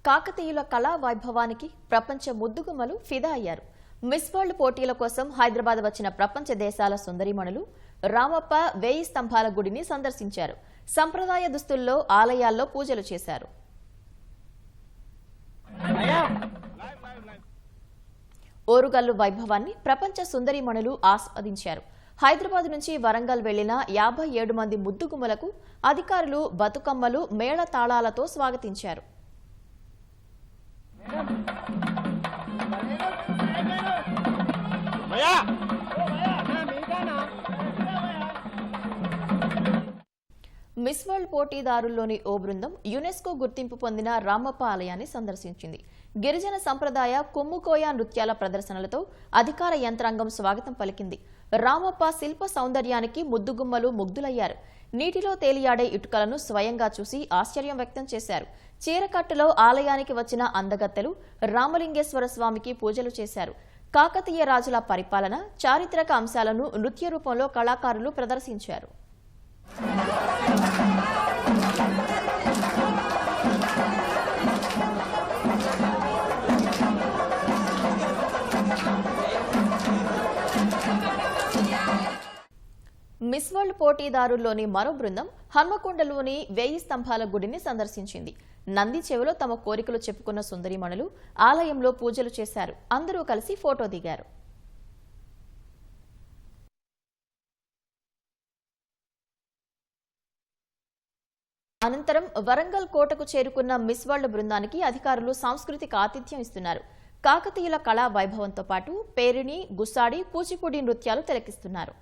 కాకతీయుల కళా వైభవానికి ప్రపంచ ముద్దుగుమ్మలు ఫిదా అయ్యారు. మిస్ వరల్డ్ పోటీల కోసం హైదరాబాద్ వచ్చిన ప్రపంచ దేశాల సుందరీమణులు రామప్ప 1000 స్తంభాల గుడిని సందర్శించారు. సంప్రదాయ దుస్తుల్లో ఆలయాల్లో పూజలు చేశారు. ఓరుగల్లు వైభవాన్ని ప్రపంచ సుందరీమణులు ఆస్వాదించారు. హైదరాబాద్ నుంచి వరంగల్ వెళ్లిన 57 మంది ముద్దుగుమ్మలకు అధికారులు బతుకమ్మలు మేళ తాళాలతో స్వాగతించారు. మిస్ వరల్డ్ పోటీదారుల్లోని ఓ బృందం యునెస్కో గుర్తింపు పొందిన రామప్ప ఆలయాన్ని సందర్శించింది. గిరిజన సంప్రదాయ కుమ్ముకోయ నృత్యాల ప్రదర్శనలతో అధికార యంత్రాంగం స్వాగతం పలికింది. రామప్ప శిల్ప సౌందర్యానికి ముద్దుగుమ్మలు ముగ్ధులయ్యారు. నీటిలో తేలియాడే ఇటుకలను స్వయంగా చూసి ఆశ్చర్యం వ్యక్తం చేశారు. చీరకట్టులో ఆలయానికి వచ్చిన అందగత్తెలు రామలింగేశ్వర స్వామికి పూజలు చేశారు. కాకతీయ రాజుల పరిపాలన, చారిత్రక అంశాలను నృత్య రూపంలో కళాకారులు ప్రదర్శించారు. మిస్ వరల్డ్ పోటీదారుల్లోని మరో బృందం హన్మకొండలోని 1000 స్తంభాల గుడిని సందర్శించింది. నంది చెవిలో తమ కోరికలు చెప్పుకున్న సుందరీమణులు ఆలయంలో పూజలు చేశారు. అందరూ కలిసి ఫోటో దిగారు. అనంతరం వరంగల్ కోటకు చేరుకున్న మిస్ వరల్డ్ బృందానికి అధికారులు సాంస్కృతిక ఆతిథ్యం ఇస్తున్నారు. కాకతీయుల కళా వైభవంతో పాటు పేరిణి, గుస్సాడి, కూచిపూడి నృత్యాలు తిలకిస్తున్నారు.